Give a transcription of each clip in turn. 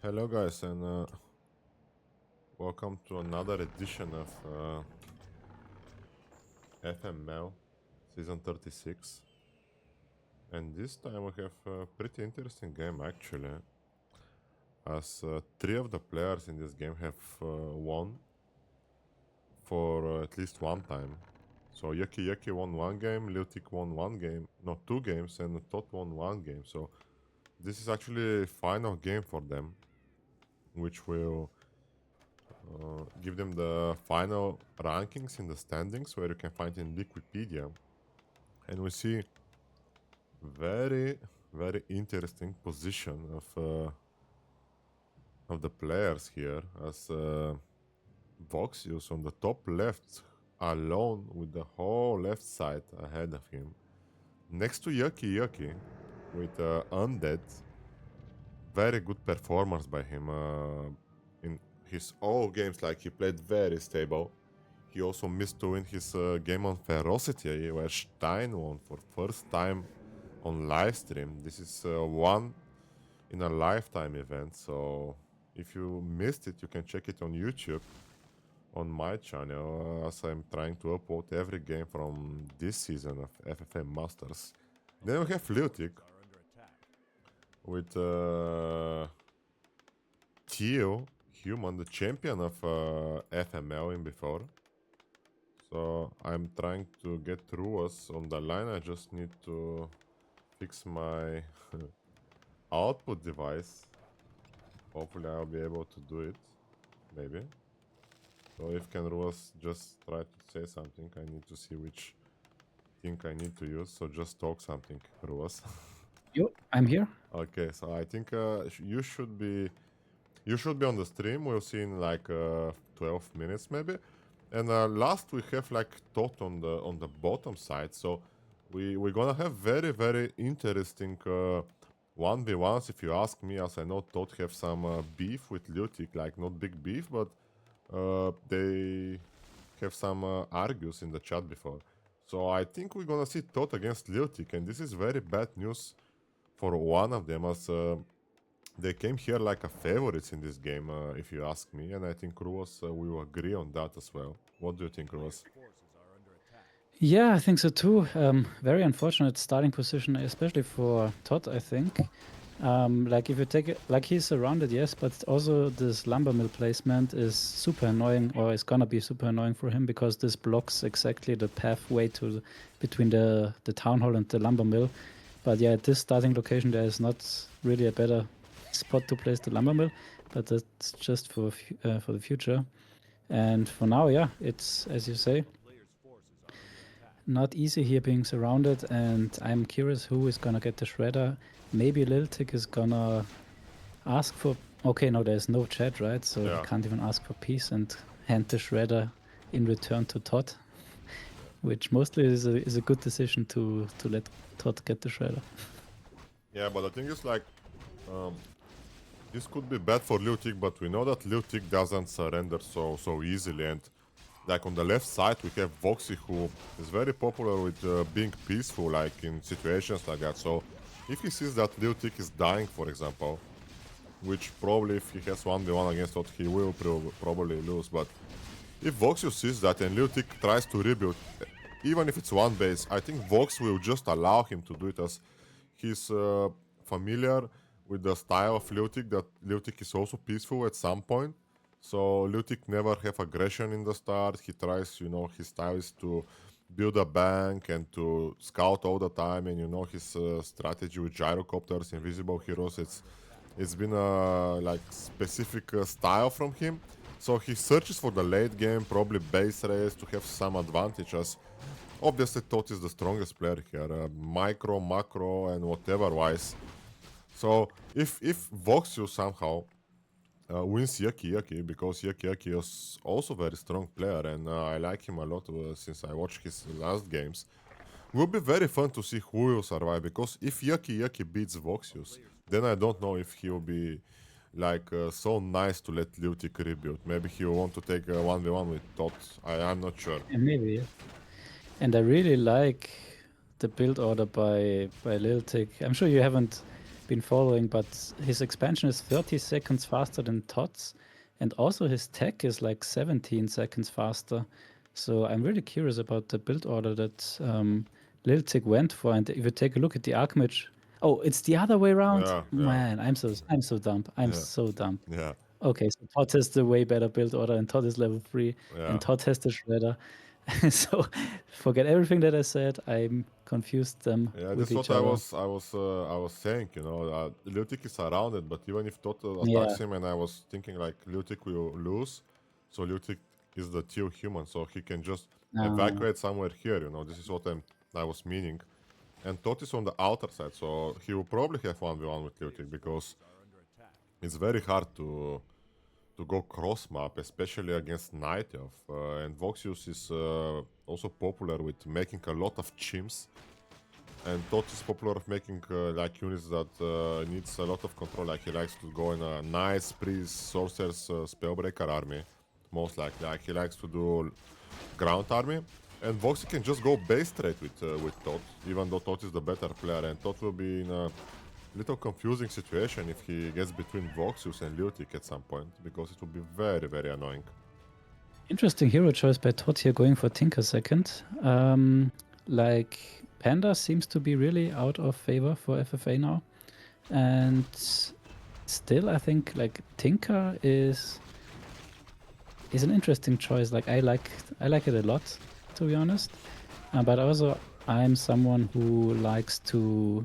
Hello guys and welcome to another edition of FML season 36, and this time we have a pretty interesting game actually, as three of the players in this game have won for at least one time. So YuckyYucky won one game, Liltik won one game, no, two games, and ToD won one game. So this is actually a final game for them, which will give them the final rankings in the standings, where you can find in Wikipedia. And we see very interesting position of the players here, as Voxius on the top left, alone with the whole left side ahead of him, next to YuckyYucky with Undead. Very good performance by him in his all games. Like, he played very stable. He also missed to win his game on Ferocity, where Stein won for first time on live stream. This is one in a lifetime event, so if you missed it, you can check it on YouTube on my channel, as I'm trying to upload every game from this season of FFM Masters. Then we have Liltik with Theo Human, the champion of FML in before. So I'm trying to get Rulaz on the line. I just need to fix my output device. Hopefully I'll be able to do it. Maybe. So if can Rulaz just try to say something, I need to see which thing I need to use. So just talk something, Rulaz. Yo, I'm here. Okay, so I think you should be on the stream. We'll see in like 12 minutes maybe. And last we have like ToD on the bottom side, so we're gonna have very interesting 1v1s, if you ask me, as I know ToD have some beef with Liltik, like not big beef, but they have some argues in the chat before. So I think we're gonna see ToD against Liltik, and this is very bad news for one of them, as they came here like a favorites in this game, if you ask me, and I think Rulaz will agree on that as well. What do you think, Rulaz? Yeah, I think so too. Very unfortunate starting position, especially for ToD, I think. Like if you take it, like he's surrounded, yes, but also this lumber mill placement is super annoying, or is gonna be super annoying for him, because this blocks exactly the pathway to between the town hall and the lumber mill. But yeah, at this starting location, there is not really a better spot to place the lumber mill, but that's just for the future. And for now, yeah, it's, as you say, not easy here being surrounded, and I'm curious who is gonna get the shredder. Maybe Liltik is gonna ask for... Okay, no, there's no chat, right? So Yeah. he can't even ask for peace and hand the shredder in return to ToD, which mostly is a good decision to let ToD get the shredder. Yeah, but the thing is, like, this could be bad for Liltik, but we know that Liltik doesn't surrender so easily, and like on the left side we have Voxy, who is very popular with being peaceful, like in situations like that. So if he sees that Liltik is dying, for example, which probably if he has 1v1 against what he will probably lose, but if Voxius sees that and Liltik tries to rebuild, even if it's one base, I think Vox will just allow him to do it, as he's familiar with the style of Liltik, that Liltik is also peaceful at some point. So Liltik never have aggression in the start. He tries, his style is to build a bank and to scout all the time, and his strategy with gyrocopters, invisible heroes, it's been a like specific style from him. So he searches for the late game, probably base race, to have some advantages. Obviously ToD is the strongest player here, micro, macro, and whatever wise. So if Voxius somehow wins YuckyYucky, because YuckyYucky is also very strong player, and I like him a lot since I watched his last games, will be very fun to see who will survive, because if YuckyYucky beats Voxius, then I don't know if he will be like so nice to let Liltik rebuild. Maybe he will want to take a 1v1 with ToD. I'm not sure. Yeah, maybe, yeah. And I really like the build order by Liltik. I'm sure you haven't been following, but his expansion is 30 seconds faster than ToD's, and also his tech is like 17 seconds faster. So I'm really curious about the build order that Liltig went for. And if you take a look at the Archmage, oh, it's the other way around. Yeah, yeah, Man, I'm so dumb. I'm yeah, so dumb. yeah, Okay, so ToD has the way better build order, and ToD is level 3, yeah. and ToD has the Shredder. So forget everything that I said. I'm confused them Yeah, with that's what each other. I was saying. You know, Lutic is surrounded, but even if Total Yeah. attacks him, and I was thinking like Lutic will lose, so Lutic is the tier human, so he can just evacuate somewhere here. You know, this is what I was meaning. And Tot is on the outer side, so he will probably have 1v1 with Lutic because it's very hard to go cross map, especially against Night Elf. And Voxius is also popular with making a lot of chimps. And ToD is popular of making like units that needs a lot of control. Like he likes to go in a nice priest, sorcerers, spellbreaker army, most likely. Like he likes to do ground army. And Voxy can just go base straight with ToD, even though ToD is the better player. And ToD will be in a little confusing situation if he gets between Voxius and Lutic at some point, because it will be very, very annoying. Interesting hero choice by ToD here, going for Tinker second. Like, Panda seems to be really out of favor for FFA now. And still, I think, like, Tinker is an interesting choice. Like, I like it a lot, to be honest. But also, I'm someone who likes to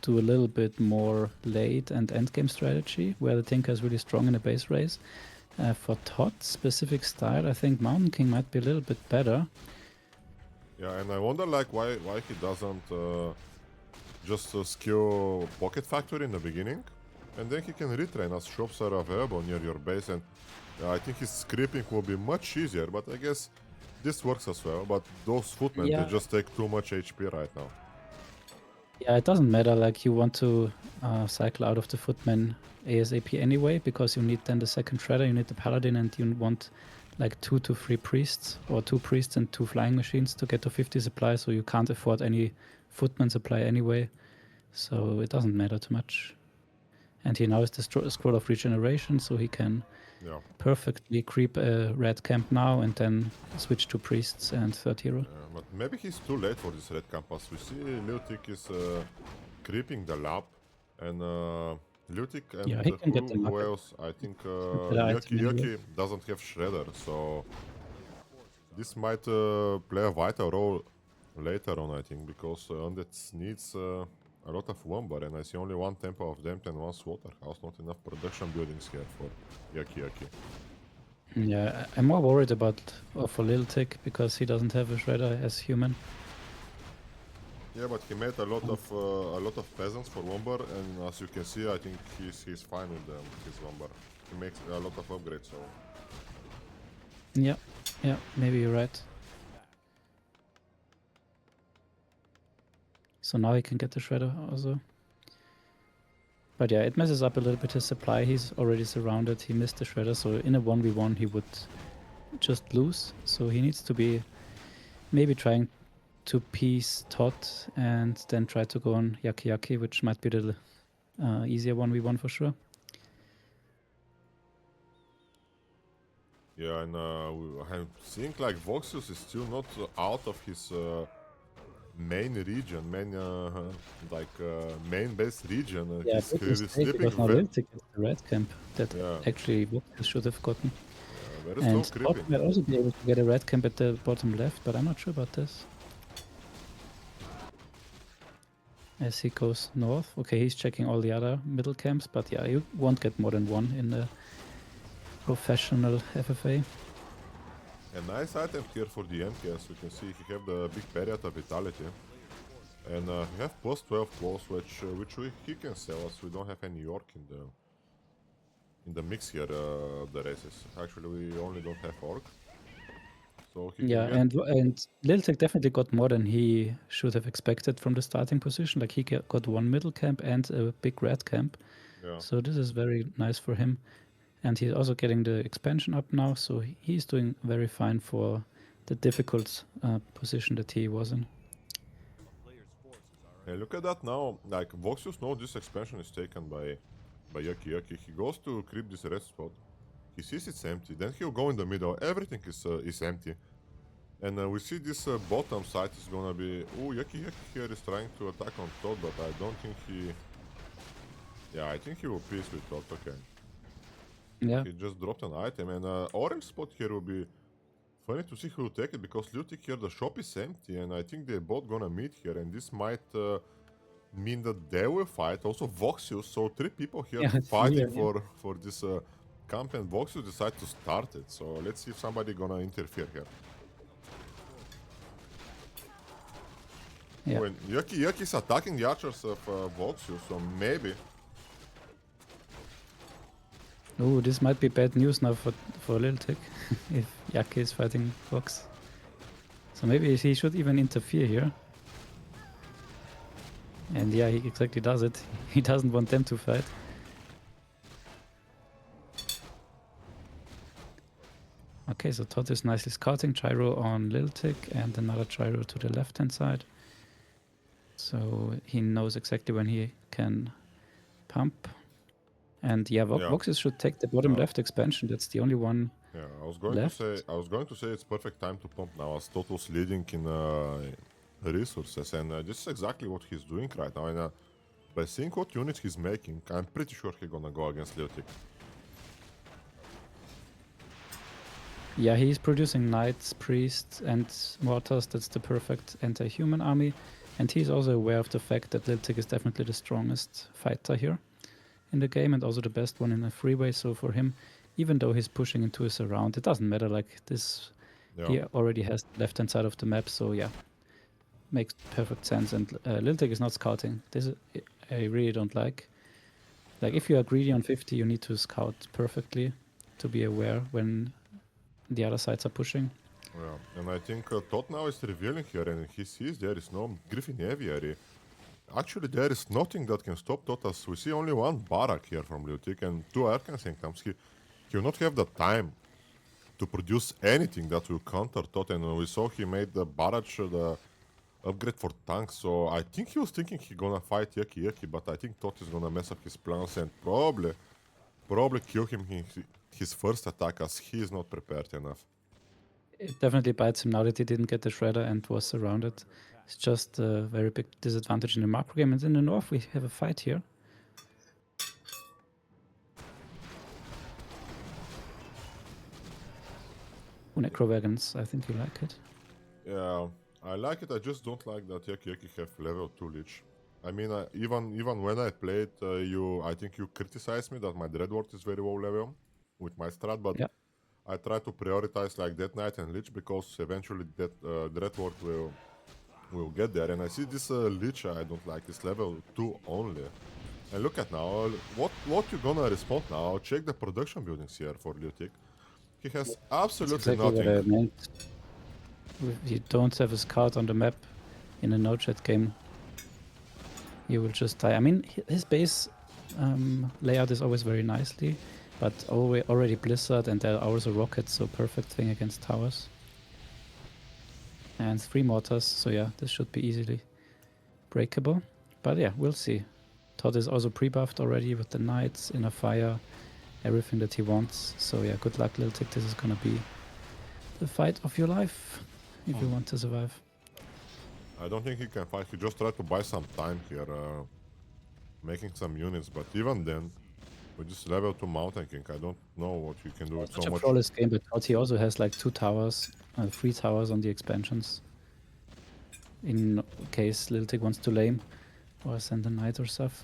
do a little bit more late and endgame strategy, where the Tinker is really strong in a base race. For ToD specific style, I think Mountain King might be a little bit better. Yeah, and I wonder like why he doesn't just skill Pocket Factory in the beginning, and then he can retrain as shops are available near your base, and I think his creeping will be much easier, but I guess this works as well. But those footmen, they just take too much HP right now. Yeah, it doesn't matter, like you want to cycle out of the footman ASAP anyway, because you need then the second shredder, you need the paladin, and you want like 2 to 3 priests, or 2 priests and 2 flying machines to get to 50 supply, so you can't afford any footman supply anyway, so it doesn't matter too much. And he now has the scroll of regeneration, so he can perfectly creep a red camp now and then switch to priests and third hero. Yeah, but maybe he's too late for this red camp, as we see Lutic is creeping the lab, and Lutic and he can get the who market. else? I think YuckyYucky doesn't have Shredder, so this might play a vital role later on, I think, because Undead needs a lot of Womber, and I see only one Temple of Damned and one Slaughterhouse, not enough production buildings here for YuckyYucky. Yeah, I'm more worried about for Liltig because he doesn't have a shredder as human. Yeah, but he made a lot of peasants for Womber, and as you can see, I think he's fine with his Womber. He makes a lot of upgrades, so. Yeah, maybe you're right. So now he can get the shredder also. But yeah, it messes up a little bit his supply. He's already surrounded. He missed the shredder, so in a 1v1 he would just lose. So he needs to be maybe trying to piece ToD and then try to go on YuckyYucky, which might be the easier 1v1 for sure. Yeah, and I think like Voxius is still not out of his main region, main base region. Yeah, he's sleeping because now Liltig is the red camp that actually Voxius should have gotten. Very and slow ToD might also be able to get a red camp at the bottom left, but I'm not sure about this. As he goes north. Okay, he's checking all the other middle camps, but yeah, you won't get more than one in the professional FFA. A nice item here for the end, as you can see, he have the big Period of Vitality. And he have plus 12 claws, which he can sell, as we don't have any York in the mix here of the races. Actually, we only don't have Orc. So he and Liltek definitely got more than he should have expected from the starting position. Like he got one middle camp and a big red camp. Yeah. So this is very nice for him. And he's also getting the expansion up now, so he's doing very fine for the difficult position that he was in. Hey, look at that now. Like, Voxius knows this expansion is taken by YuckyYucky. He goes to creep this red spot. He sees it's empty. Then he'll go in the middle. Everything is empty. And we see this bottom side is gonna be... Oh, YuckyYucky here is trying to attack on ToD, but I don't think he... Yeah, I think he will piece with ToD, okay. Yeah. He just dropped an item, and orange spot here will be funny to see who will take it, because Lutic here, the shop is empty, and I think they're both gonna meet here, and this might mean that they will fight. Also Voxius, so 3 people here Yeah, fighting yeah. for this camp, and Voxius decide to start it. So let's see if somebody gonna interfere here. Yeah. When YuckyYucky is attacking the archers of Voxius, so maybe. Oh, this might be bad news now for Little Tick if Yucky is fighting Vox. So maybe he should even interfere here. And yeah, he exactly does it. He doesn't want them to fight. Okay, so ToD is nicely scouting. Gyro on Little Tick and another gyro to the left-hand side. So he knows exactly when he can pump. And yeah, Voxius should take the bottom left expansion. That's the only one. Yeah, I was going to say it's perfect time to pump now, as Toto's leading in resources, and this is exactly what he's doing right now. And by seeing what units he's making, I'm pretty sure he's gonna go against Leotic. Yeah, he's producing knights, priests, and mortars. That's the perfect anti-human army. And he's also aware of the fact that Liltic is definitely the strongest fighter here in the game, and also the best one in a freeway. So for him, even though he's pushing into his surround, it doesn't matter. Like this, he already has the left-hand side of the map. So yeah, makes perfect sense. And Liltic is not scouting. This I really don't like. Like if you are greedy on 50, you need to scout perfectly to be aware when the other sides are pushing. Yeah, and I think ToD now is revealing here, and he sees there is no Griffin Aviary. Actually, there is nothing that can stop ToD, as we see only one barrack here from Lutic and 2 Arcane Sanctums. He will not have the time to produce anything that will counter ToD, and we saw he made the barrage the upgrade for tanks, so I think he was thinking he gonna fight YuckyYucky, but I think ToD is gonna mess up his plans and probably kill him in his first attack, as he is not prepared enough. It definitely bites him now that he didn't get the shredder and was surrounded. It's just a very big disadvantage in the macro game. And in the north, we have a fight here. Necro wagons, I think you like it. Yeah, I like it. I just don't like that YuckyYucky have level 2 Lich. I mean, even when I played, I think you criticized me that my Dreadwort is very low level with my strat, but yeah. I try to prioritize like Death Knight and Lich, because eventually that Dreadwort will get there. And I see this Lich I don't like, is level 2 only. And look at now, what you gonna respond now? Check the production buildings here for Lutic. He has absolutely exactly nothing. What I meant. If you don't have a scout on the map in a no-chat game, you will just die. I mean, his base layout is always very nicely, but already Blizzard, and there are also rockets, so perfect thing against towers. And 3 mortars, so yeah, this should be easily breakable. But yeah, we'll see. ToD is also pre-buffed already with the knights, inner fire, everything that he wants. So yeah, good luck, Lil Tick. This is gonna be the fight of your life if you want to survive. I don't think he can fight. He just tried to buy some time here, making some units. But even then, with this level 2 Mountain King, I don't know what you can do with so much. Such a flawless game, but ToD he also has like 2 towers, 3 towers on the expansions. In case Lil Tick wants to lame or send a knight or stuff.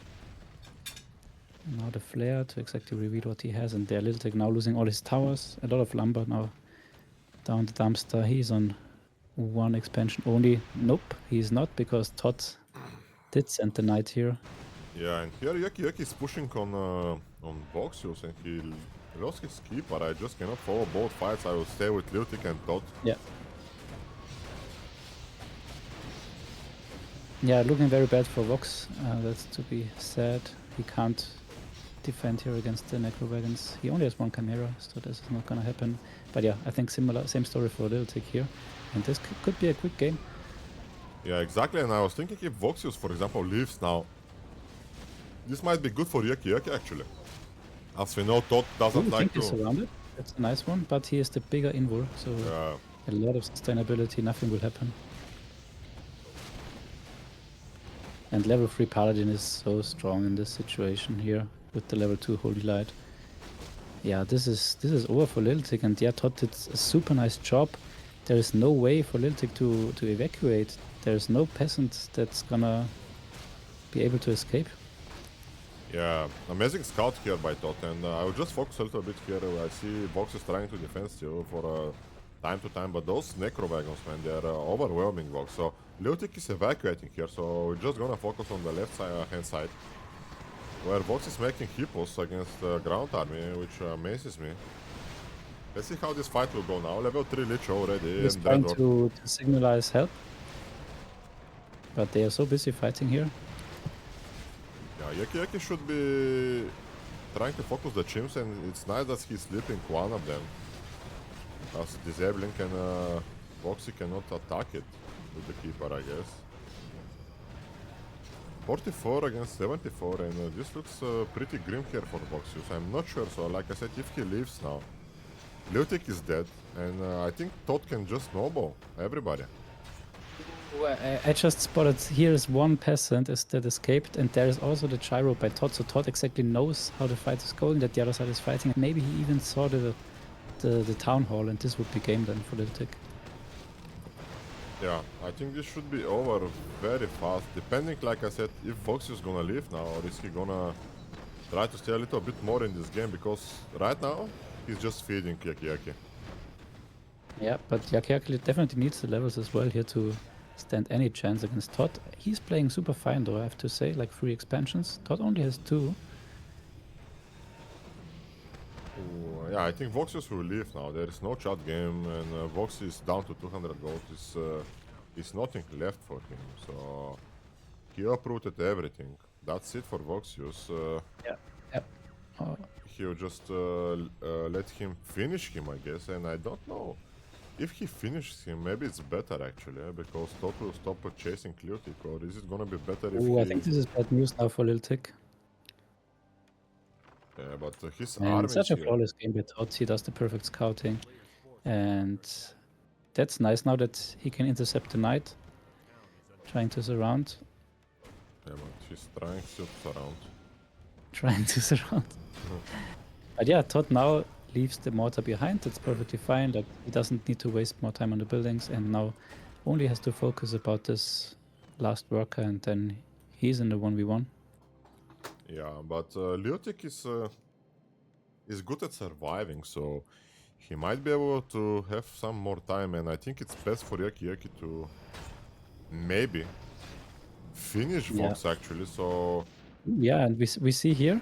Now the flare to exactly reveal what he has, and there Lil Tick now losing all his towers. A lot of lumber now down the dumpster. He's on 1 expansion only. Nope, he's not, because ToD did send the knight here. Yeah, and here YuckyYucky is pushing on Voxius, and he lost his key, but I just cannot follow both fights. I will stay with Lutic and ToD. Yeah. Yeah, looking very bad for Vox. That's to be said. He can't defend here against the Necro Wagons. He only has 1 Chimera, so this is not gonna happen. But yeah, I think same story for Little Tick here. And this could be a quick game. Yeah, exactly, and I was thinking if Voxius, for example, leaves now, this might be good for YuckyYucky actually. As we know, ToD doesn't Ooh, I think like he's to... surrounded. That's a nice one, but he is the bigger invul, so a lot of sustainability, nothing will happen. And level 3 Paladin is so strong in this situation here with the level 2 Holy Light. Yeah, this is over for Liltic, and yeah, ToD did a super nice job. There is no way for Liltic to evacuate. There's no peasant that's gonna be able to escape. Yeah, amazing scout here by ToD, and I will just focus a little bit here. I see Vox is trying to defend still for time to time, but those necro wagons, man, they're overwhelming Vox. So Liltic is evacuating here, so we're just gonna focus on the left side, hand side, where Vox is making hippos against the ground army, which amazes me. Let's see how this fight will go now. Level 3 Lich already, He's and trying Dreadlord. to signalize help, but they are so busy fighting here. Yeah, YuckyYucky should be trying to focus the chimps, and it's nice that he's sleeping one of them. As disabling, and Voxy cannot attack it with the keeper, I guess. 44 against 74, and this looks pretty grim here for Voxius. I'm not sure, so like I said, if he leaves now, Liltic is dead, and I think ToD can just snowball everybody. I just spotted here is one peasant that escaped, and there is also the gyro by ToD. So ToD exactly knows how the fight is going, that the other side is fighting. Maybe he even saw the town hall, and this would be game then for Liltic. Yeah, I think this should be over very fast, depending, like I said, if Voxius is gonna leave now, or is he gonna try to stay a little bit more in this game, because right now, he's just feeding YuckyYucky. Yeah, but YuckyYucky definitely needs the levels as well here to stand any chance against ToD. He's playing super fine though, I have to say, like 3 expansions. ToD only has 2. Yeah, I think Voxius will leave now. There is no chat game, and Vox is down to 200 gold. Is nothing left for him, so he uprooted everything. That's it for Voxius. Yeah. Yep. Oh. He'll just let him finish him, I guess, and I don't know. If he finishes him, maybe it's better actually, because ToD will stop chasing Liltic, or is it gonna be better if he... I think this is bad news now for Liltic. Yeah, but his And army such is a here. flawless game by ToD. He does the perfect scouting. And that's nice now that he can intercept the knight. Trying to surround. Yeah, but he's trying to surround. Trying to surround. But yeah, ToD now leaves the mortar behind. That's perfectly fine. Like, he doesn't need to waste more time on the buildings, and now only has to focus about this last worker, and then he's in the 1v1. Yeah, but Liltic is good at surviving, so he might be able to have some more time, and I think it's best for YuckyYucky to maybe finish Vox actually, so... Yeah, and we see here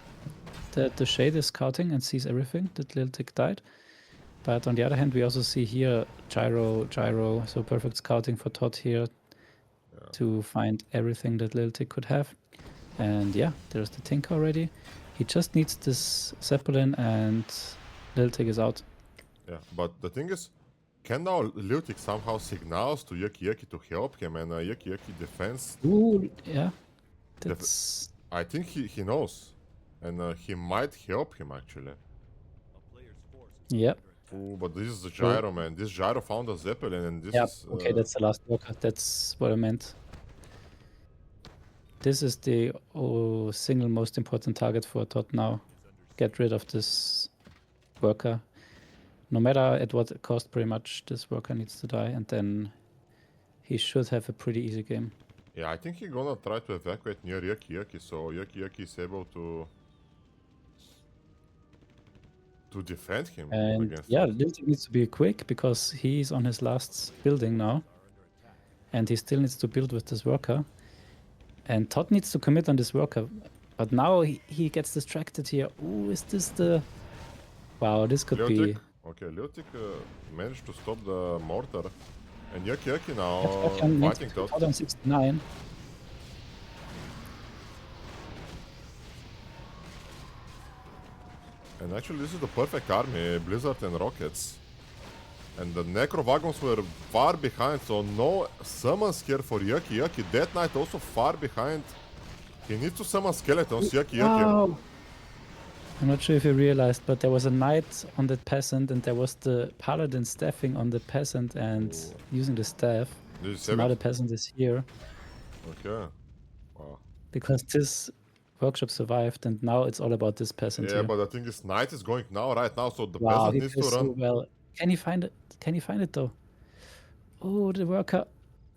that the Shade is scouting and sees everything that Liltic died. But on the other hand, we also see here gyro, so perfect scouting for ToD here to find everything that Liltic could have. And yeah, there's the Tinker already. He just needs this Zeppelin and Liltic is out. Yeah, but the thing is, can now Liltic somehow signals to YuckyYucky to help him, and YuckyYucky defense... Ooh, yeah. That's... I think he knows, and he might help him actually. Yeah. Ooh, but this is the gyro, man. This gyro found a Zeppelin, and this is... okay, that's the last worker. That's what I meant. This is the single most important target for ToD now. Get rid of this worker. No matter at what cost, pretty much, this worker needs to die, and then he should have a pretty easy game. Yeah, I think he's gonna try to evacuate near YuckyYucky, so YuckyYucky is able to defend him against yeah, ToD. Liltic needs to be quick because he's on his last building now, and he still needs to build with this worker. And ToD needs to commit on this worker, but now he gets distracted here. Ooh, is this the... Wow, this could Liltic? be... Okay, Liltic managed to stop the mortar, and YuckyYucky now fighting ToD. ToD on 69. And actually this is the perfect army, Blizzard and Rockets. And the Necro Wagons were far behind, so no summons here for YuckyYucky. Death Knight also far behind. He needs to summon skeletons, YuckyYucky. Wow. I'm not sure if you realized, but there was a knight on that peasant, and there was the paladin staffing on the peasant and using the staff. Did you So save now it? the peasant is here Okay. Wow. because this workshop survived, and now it's all about this peasant Yeah, here. but I think this knight is going now, right now, so the Wow, peasant he needs to plays run. so well. Can you find it? Can you find it though? Oh, the worker.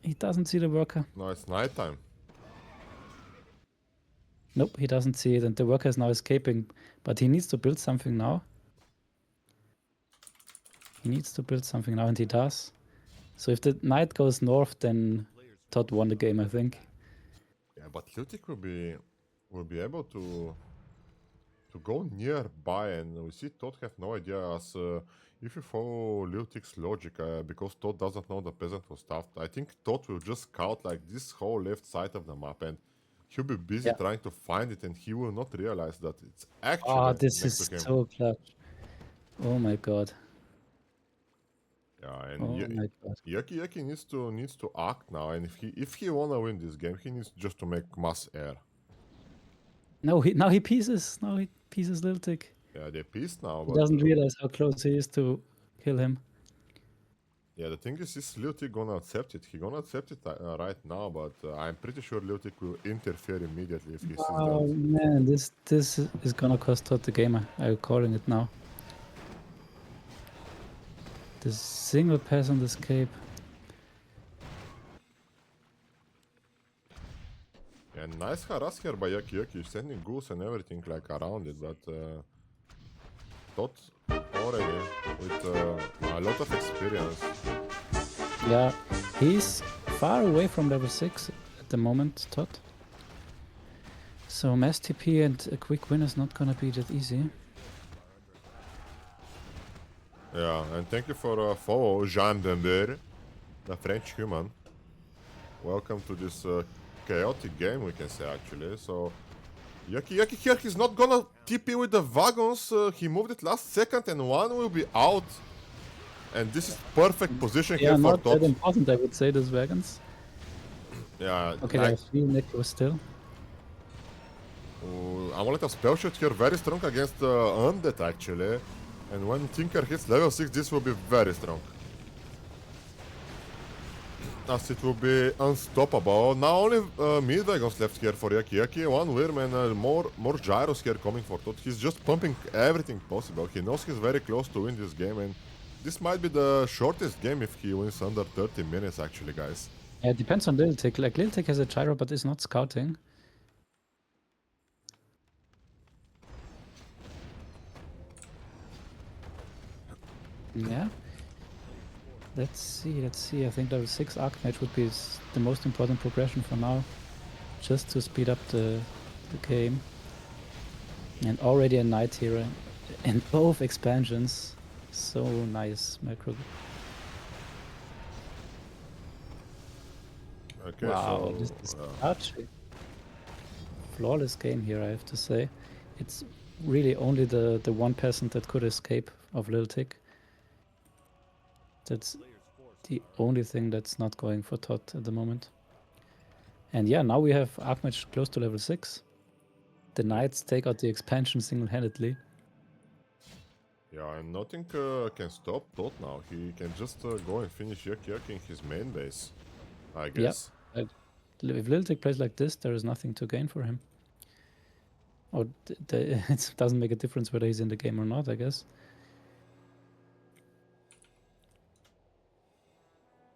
He doesn't see the worker. No, it's nighttime. Nope, he doesn't see it, and the worker is now escaping. But he needs to build something now. He needs to build something now, and he does. So if the knight goes north, then ToD won the game, I think. Yeah, but Lutic will be able to go nearby, and we see ToD have no idea. As if you follow Lutic's logic, because ToD doesn't know the peasant was stuffed, I think ToD will just scout like this whole left side of the map, and he'll be busy trying to find it, and he will not realize that it's actually Oh, this next is to him. so clutch. Oh my god. Yeah, and Oh my god. YuckyYucky needs to act now, and if he wanna win this game, he needs just to make mass air. No, now he pieces. Now he pieces Lil Tick. Yeah, they're pissed now, He but doesn't realize how close he is to kill him. yeah, the thing is Lutic gonna accept it? He gonna accept it right now, but I'm pretty sure Lutic will interfere immediately if he sees Oh that. man, this is gonna cost ToD the game. I'm calling it now. The single peasant escape. Yeah, nice harass here by YuckyYucky, sending ghouls and everything like around it, but ToD already with a lot of experience. Yeah, he's far away from level 6 at the moment, ToD. So mass TP and a quick win is not gonna be that easy. Yeah, and thank you for follow Jean Dember, the French human. Welcome to this chaotic game, we can say actually. So YuckyYucky here, he's not gonna TP with the wagons. He moved it last second, and one will be out. And this is perfect position Yeah, here for not that ToD. important, I would say, these wagons. Yeah, Okay, there are 3 necros still. Amulet of Spell Shoot here, very strong against Undead actually. And when Tinker hits level 6, this will be very strong. As it will be unstoppable. Now only mid wagons left here for YuckyYucky. One Wyrm and more gyros here coming for ToD. He's just pumping everything possible. He knows he's very close to win this game, and this might be the shortest game if he wins under 30 minutes actually, guys. Yeah, it depends on Lil Tick. Like, Lil Tick has a gyro, but is not scouting. Yeah. Let's see. I think level 6 Archmage would be the most important progression for now. Just to speed up the game. And already a Knight Hero. And both expansions. So nice, macro. Okay, Wow, so, this is such a flawless game here, I have to say. It's really only the one peasant that could escape of Lil Tick. That's the only thing that's not going for ToD at the moment. And yeah, now we have Archmage close to level 6. The Knights take out the expansion single-handedly. yeah, and nothing can stop ToD now. He can just go and finish YuckyYucky in his main base, I guess. Yeah. If Lil Tick plays like this, there is nothing to gain for him. Or it doesn't make a difference whether he's in the game or not, I guess.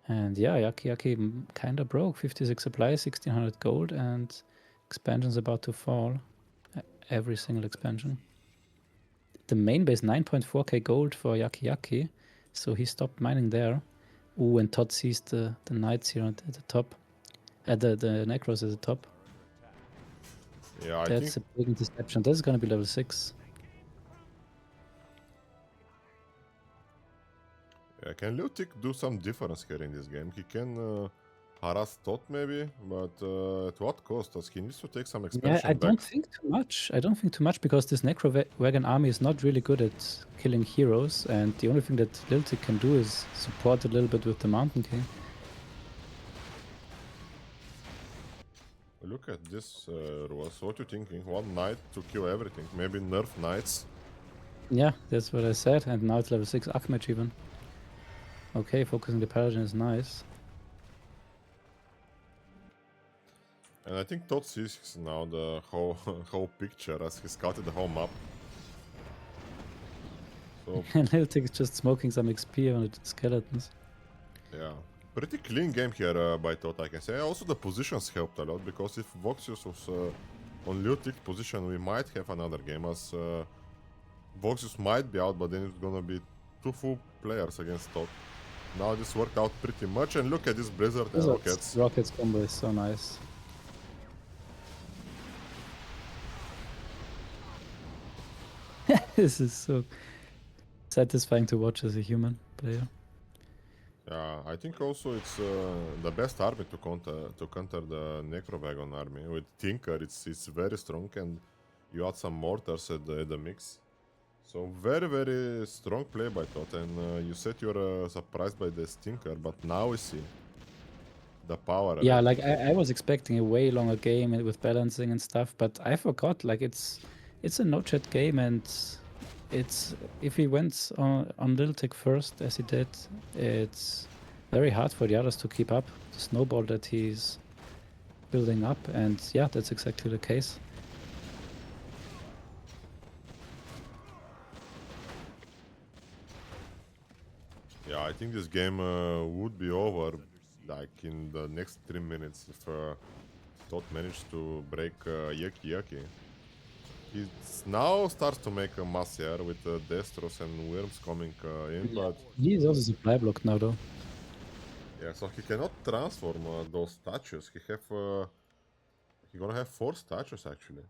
And yeah, YuckyYucky kinda broke. 56 supply, 1600 gold, and expansion's about to fall. Every single expansion. The main base 9.4k gold for YuckyYucky, so he stopped mining there. Ooh, and ToD sees the knights here at the top. The necros at the top. Yeah, I That's think a big interception. This is gonna be level 6. can Lutic do some difference here in this game? He can harass ToD maybe, but at what cost? As he needs to take some Yeah, expansion I back. don't think too much. I don't think too much because this Necro Wagon army is not really good at killing heroes, and the only thing that Liltic can do is support a little bit with the Mountain King. Look at this, Rulaz. What you thinking? One knight to kill everything. Maybe nerf knights. Yeah, that's what I said, and now it's level 6 Archmage even. Okay, focusing the Paladin is nice. And I think ToD sees now the whole whole picture as he scouted the whole map. So And Liltic is just smoking some XP on the skeletons. yeah, pretty clean game here by ToD, I can say. Also the positions helped a lot, because if Voxius was on Liltic position, we might have another game, as Voxius might be out, but then it's gonna be 2 full players against ToD. Now this worked out pretty much, and look at this Blizzard and Rockets. Rockets combo is so nice. This is so satisfying to watch as a human player. Yeah, I think also it's the best army to counter the Necrovagon army. With Tinker, it's very strong, and you add some mortars at the mix. So very strong play by ToD, and you said you're surprised by the Tinker, but now we see the power. Yeah, like I was expecting a way longer game with balancing and stuff, but I forgot, like it's a no-chat game, and it's if he went on Liltic first as he did, it's very hard for the others to keep up the snowball that he's building up, and yeah, that's exactly the case. Yeah, I think this game would be over like in the next 3 minutes if ToD managed to break YuckyYucky. He now starts to make a mess here with Destros and Worms coming in, but He is also supply blocked now though. yeah, so he cannot transform those statues. He gonna have 4 statues actually,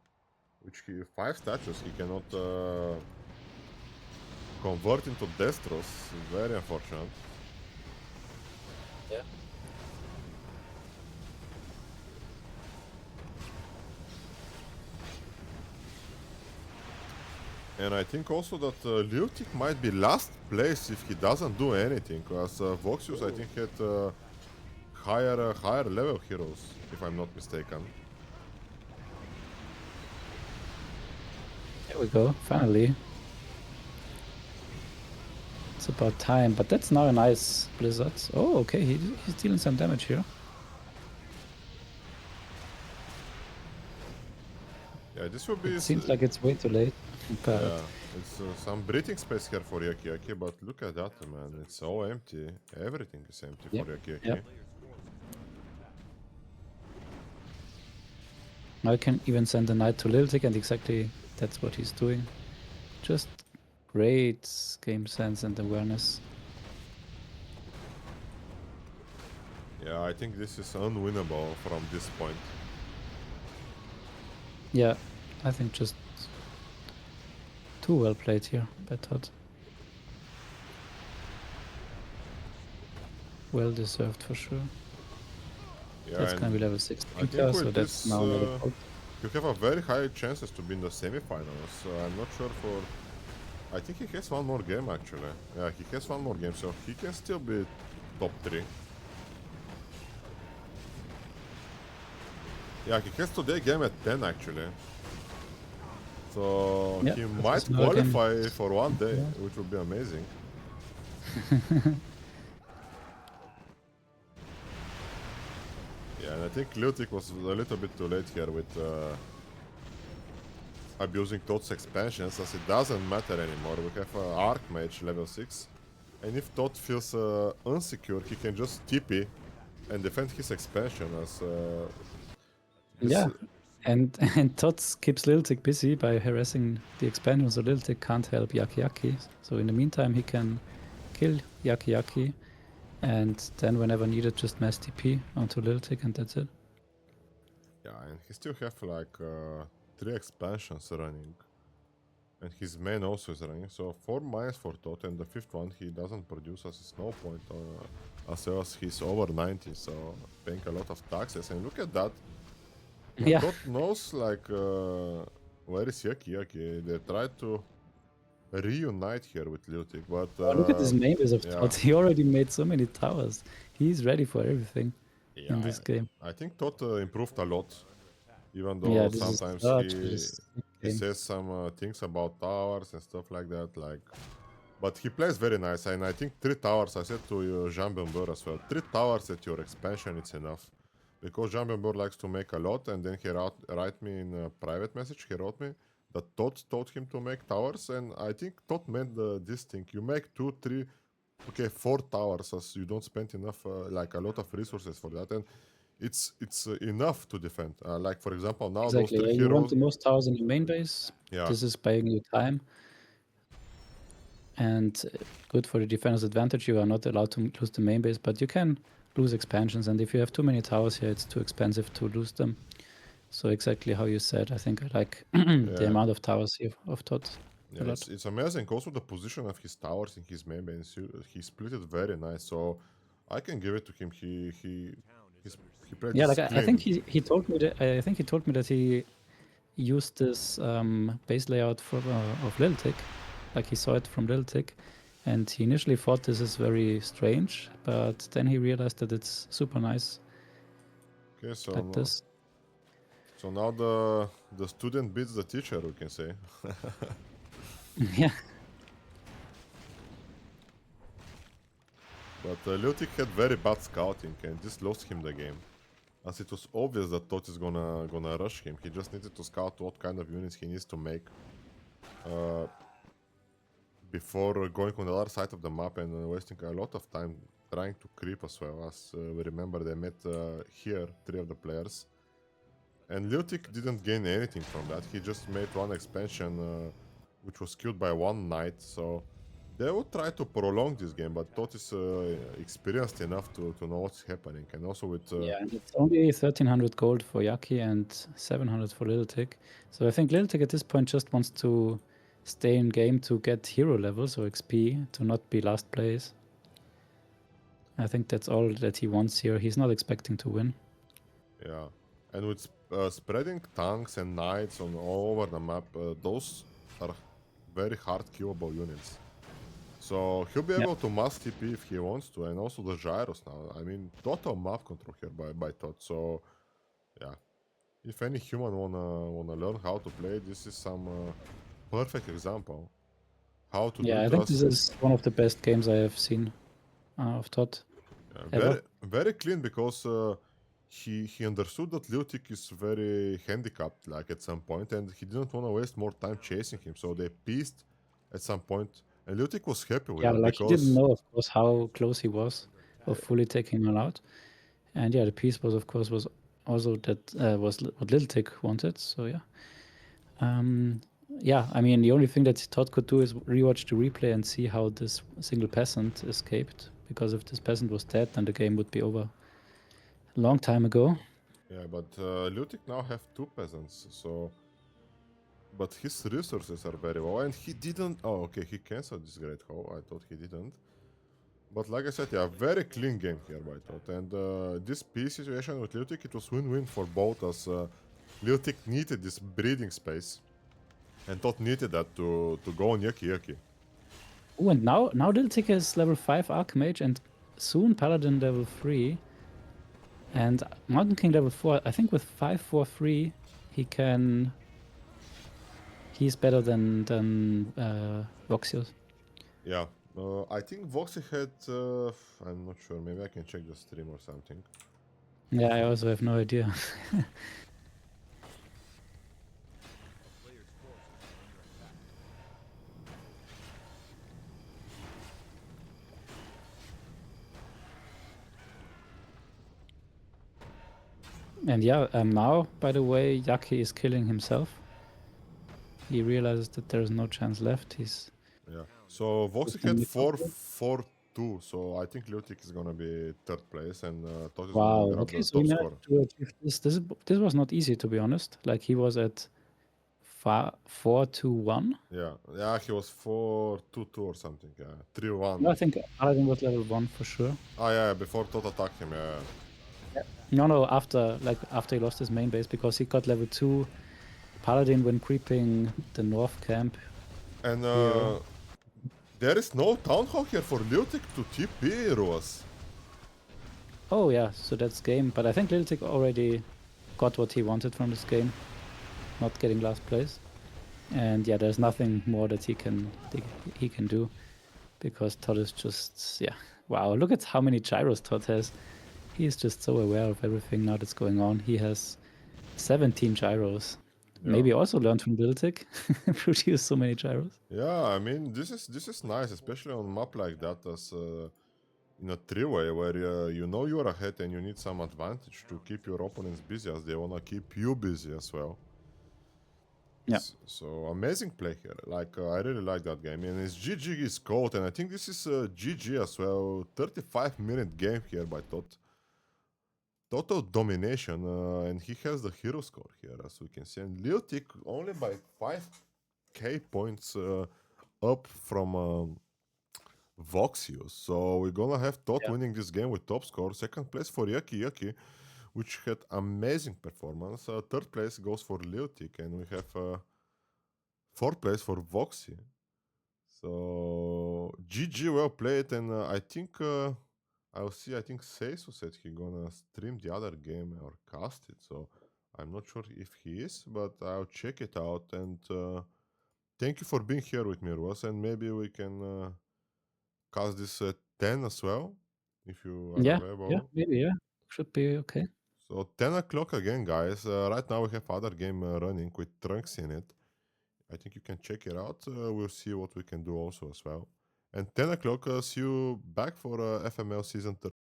which 5 statues he cannot convert into Destros. Very unfortunate. Yeah. And I think also that Liltic might be last place if he doesn't do anything, because Voxius I think had higher level heroes, if I'm not mistaken. There we go, finally. It's about time, but that's now a nice Blizzard. Oh, okay, he's dealing some damage here. Yeah, this will be... It seems like it's way too late, but... Yeah, it's some breathing space here for YuckyYucky, but look at that, man. It's so empty. Everything is empty for YuckyYucky. Yep. Now I can even send a knight to Liltic, and exactly that's what he's doing. Just great game sense and awareness. Yeah, I think this is unwinnable from this point. Yeah, I think just too well played here by ToD. Well deserved for sure. Yeah, That's gonna be level 6 I think Tinker, with so that's this, now level 4. you have a very high chances to be in the semifinals. I'm not sure for... I think he has one more game actually. Yeah, he has one more game, so he can still be top 3. Yeah, he has today game at 10 actually. So Yeah, he this might is another game. qualify for one day, Yeah. which would be amazing. Yeah, and I think Liltic was a little bit too late here with abusing ToD's expansions, as it doesn't matter anymore. We have Archmage level 6, and if ToD feels unsecure, he can just TP and defend his expansion as... Yeah, and ToD keeps Liltic busy by harassing the expansion, so Liltic can't help YuckyYucky. So in the meantime, he can kill YuckyYucky, and then whenever needed, just mass TP onto Liltic, and that's it. Yeah, and he still have like 3 expansions running. And his main also is running. So 4 mines for ToD, and the fifth one he doesn't produce as his no point, as well as he's over 90, so paying a lot of taxes. And look at that. Yeah. ToD knows like where is YuckyYucky. They tried to reunite here with Lutic, but Oh, look at his main base of yeah. ToD. He already made so many towers. He's ready for everything in this game. I think ToD improved a lot, even Yeah, though this is sometimes such a he sick game. says some things about towers and stuff like that, like. But he plays very nice, and I think 3 towers, I said to Jean Bember as well, 3 towers at your expansion, it's enough. Because Jean Bember likes to make a lot, and then he write me in a private message, he wrote me that ToD told him to make towers, and I think ToD meant this thing. You make 2, 3, okay, 4 towers, as you don't spend enough, like a lot of resources for that, and it's enough to defend. Like for example, now Exactly. those 3 Yeah, you want heroes, the most towers in your main base. yeah. This is buying you time. And good for the defender's advantage. You are not allowed to lose the main base, but you can lose expansions. And if you have too many towers here, it's too expensive to lose them. So exactly how you said, I think I like the amount of towers here of ToD a Yeah, lot. it's amazing. Also, the position of his towers in his main base, he split it very nice. So I can give it to him. He played Yeah, this like I clean. think he told me that he told me that he used this base layout for of Liltic, like he saw it from Liltic, and he initially thought this is very strange, but then he realized that it's super nice. Okay, so like this. So now the student beats the teacher, we can say. Yeah. But Lutic had very bad scouting, and this lost him the game. As it was obvious that ToD is gonna rush him. He just needed to scout what kind of units he needs to make before going on the other side of the map and wasting a lot of time trying to creep as well. As we remember, they met here 3 of the players. And Lutic didn't gain anything from that. He just made one expansion which was killed by 1 knight. So they would try to prolong this game, but ToD is experienced enough to know what's happening. And also with... yeah, and it's only 1300 gold for Yucky and 700 for Liltic. So I think Liltic at this point just wants to stay in game to get hero levels or XP, to not be last place. I think that's all that he wants here. He's not expecting to win. Yeah, and with spreading tanks and knights on all over the map, those are very hard killable units. So he'll be able to mass TP if he wants to, and also the gyros now. I mean, total map control here by ToD. So yeah, if any human wanna learn how to play, this is some perfect example how to do Yeah, I it. think this is one of the best games I have seen of ToD. Very clean, because he understood that Lutic is very handicapped, like at some point, and he didn't want to waste more time chasing him. So they pieced at some point, and Lutic was happy with Yeah, that, like he didn't because know, of course, how close he was of fully taking him out. And yeah, the piece was, of course, was also that was what Liltic wanted. So yeah. Yeah, I mean, the only thing that ToD could do is rewatch the replay and see how this single peasant escaped. Because if this peasant was dead, then the game would be over a long time ago. Yeah, but Lutic now have 2 peasants, so... But his resources are very low, and he didn't... Oh, okay, he cancelled this Great Hall. I thought he didn't. But like I said, yeah, very clean game here by ToD. And this P situation with Lutic, it was win-win for both, as Lutic needed this breathing space. And ToD needed that to go on YuckyYucky. Oh, and now Liltic is level 5 Archmage and soon Paladin level 3. And Mountain King level 4. I think with 5-4-3 he can... He's better than Voxius. Yeah. I think Voxius had... I'm not sure, maybe I can check the stream or something. Yeah, I also have no idea. And yeah, now, by the way, Yucky is killing himself. He realizes that there's no chance left. He's... Yeah. So Voxius had 4-4-2, so I think Lutic is gonna be 3rd place, and ToD is gonna grab Okay, the so he top score. managed to achieve this. This was not easy, to be honest. Like, he was at 4-2-1. Yeah, he was 4-2-2 or something. Yeah, 3-1. No, I think Paladin was level 1 for sure. Oh yeah, before ToD attacked him. Yeah. No, after he lost his main base, because he got level 2 Paladin when creeping the north camp. And Here. there is no town hall here for Liltic to TP, Rulaz. Oh yeah, so that's game. But I think Liltic already got what he wanted from this game, not getting last place. And yeah, there's nothing more that he can do, because ToD is just, yeah, wow, look at how many gyros ToD has. He's just so aware of everything now that's going on. He has 17 gyros. Yeah. Maybe also learned from Liltic, produce so many gyros. Yeah, I mean this is nice, especially on a map like that, as in a three-way where you know you're ahead and you need some advantage to keep your opponents busy, as they wanna keep you busy as well. Yeah. So amazing play here. Like I really like that game, and it's GG's code, and I think this is GG as well. 35-minute game here by ToD. Total domination, and he has the hero score here, as we can see. And Liltic only by 5k points up from Voxius. So we're gonna have ToD winning this game with top score. Second place for YuckyYucky, which had amazing performance. Third place goes for Liltic, and we have fourth place for Voxy. So GG, well played, and I think I'll see. I think Seisu said he gonna stream the other game or cast it. So I'm not sure if he is, but I'll check it out. And thank you for being here with me, Ross. And maybe we can cast this 10 as well, if you are available. Maybe, should be okay. So 10 o'clock again, guys. Right now we have other game running with Trunks in it. I think you can check it out. We'll see what we can do also as well. And 10 o'clock, see you back for FML Season 3.